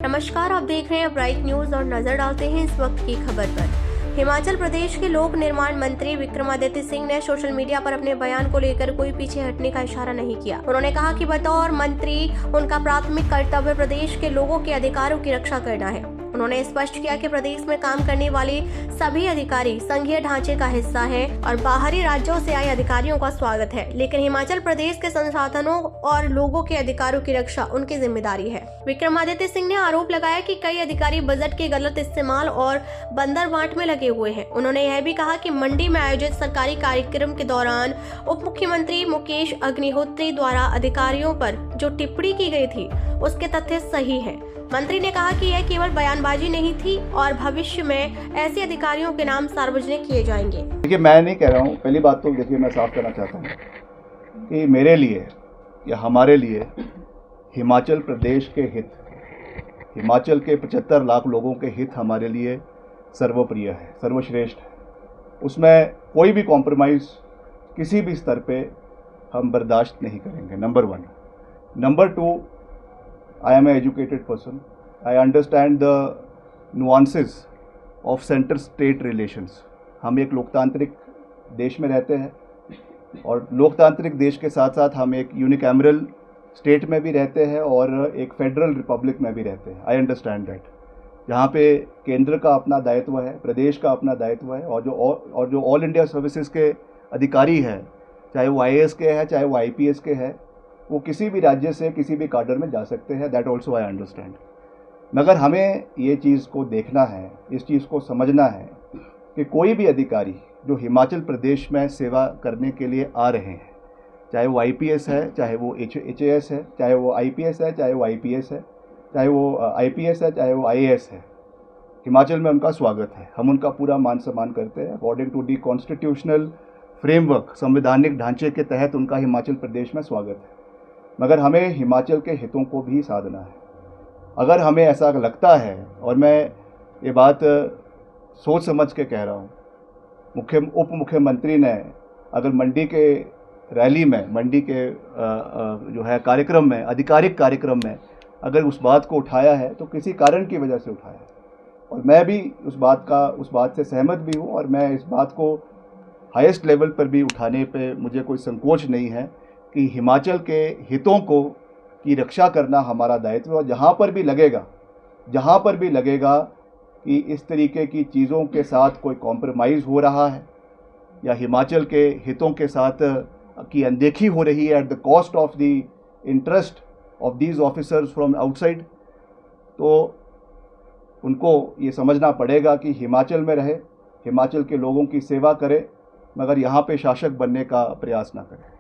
नमस्कार, आप देख रहे हैं ब्राइट न्यूज और नजर डालते हैं इस वक्त की खबर पर। हिमाचल प्रदेश के लोक निर्माण मंत्री विक्रमादित्य सिंह ने सोशल मीडिया पर अपने बयान को लेकर कोई पीछे हटने का इशारा नहीं किया। उन्होंने कहा कि बतौर मंत्री उनका प्राथमिक कर्तव्य प्रदेश के लोगों के अधिकारों की रक्षा करना है। उन्होंने स्पष्ट किया कि प्रदेश में काम करने वाले सभी अधिकारी संघीय ढांचे का हिस्सा हैं और बाहरी राज्यों से आए अधिकारियों का स्वागत है, लेकिन हिमाचल प्रदेश के संसाधनों और लोगों के अधिकारों की रक्षा उनकी जिम्मेदारी है। विक्रमादित्य सिंह ने आरोप लगाया कि कई अधिकारी बजट के गलत इस्तेमाल और बंदरबांट में लगे हुए हैं। उन्होंने यह भी कहा कि मंडी में आयोजित सरकारी कार्यक्रम के दौरान उप मुख्यमंत्री मुकेश अग्निहोत्री द्वारा अधिकारियों पर जो टिप्पणी की गई थी उसके तथ्य सही है। मंत्री ने कहा कि यह केवल बयानबाजी नहीं थी और भविष्य में ऐसे अधिकारियों के नाम सार्वजनिक किए जाएंगे। देखिए, मैं नहीं कह रहा हूँ, पहली बात तो देखिए मैं साफ करना चाहता हूँ कि मेरे लिए या हमारे लिए हिमाचल प्रदेश के हित, हिमाचल के 75 लाख लोगों के हित हमारे लिए सर्वप्रिय है, सर्वश्रेष्ठ है। उसमें कोई भी कॉम्प्रोमाइज़ किसी भी स्तर पे हम बर्दाश्त नहीं करेंगे, number 1। Number 2, I am an educated person. I understand the nuances of center-state relations. हम एक लोकतांत्रिक देश में रहते हैं और लोकतांत्रिक देश के साथ साथ हम एक यूनिकैमरल स्टेट में भी रहते हैं और एक फेडरल रिपब्लिक में भी रहते हैं। I understand that. जहाँ पे केंद्र का अपना दायित्व है, प्रदेश का अपना दायित्व है और जो ऑल इंडिया सर्विसेज के अधिकारी हैं, चाहे वो IAS के हैं चाहे वो IPS के हैं, वो किसी भी राज्य से किसी भी काडर में जा सकते हैं। That also I understand. मगर हमें ये चीज़ को देखना है, इस चीज़ को समझना है कि कोई भी अधिकारी जो हिमाचल प्रदेश में सेवा करने के लिए आ रहे हैं, चाहे वो IPS है, चाहे वो HAS है, चाहे वो IPS है, चाहे वो IPS है, चाहे वो IPS है, चाहे वो IAS है, हिमाचल में उनका स्वागत है। हम उनका पूरा मान सम्मान करते हैं according to the constitutional framework, संवैधानिक ढांचे के तहत उनका हिमाचल प्रदेश में स्वागत है। मगर हमें हिमाचल के हितों को भी साधना है। अगर हमें ऐसा लगता है, और मैं ये बात सोच समझ के कह रहा हूँ, उप मुख्यमंत्री ने अगर मंडी के रैली में, मंडी के जो है कार्यक्रम में, आधिकारिक कार्यक्रम में अगर उस बात को उठाया है तो किसी कारण की वजह से उठाया है, और मैं भी उस बात से सहमत भी हूँ और मैं इस बात को हाईएस्ट लेवल पर भी उठाने पे मुझे कोई संकोच नहीं है कि हिमाचल के हितों की रक्षा करना हमारा दायित्व है। जहाँ पर भी लगेगा कि इस तरीके की चीज़ों के साथ कोई कॉम्प्रोमाइज़ हो रहा है या हिमाचल के हितों के साथ की अनदेखी हो रही है at the cost of the interest of these officers from outside, तो उनको ये समझना पड़ेगा कि हिमाचल में रहे, हिमाचल के लोगों की सेवा करे, मगर यहाँ पे शासक बनने का प्रयास ना करें।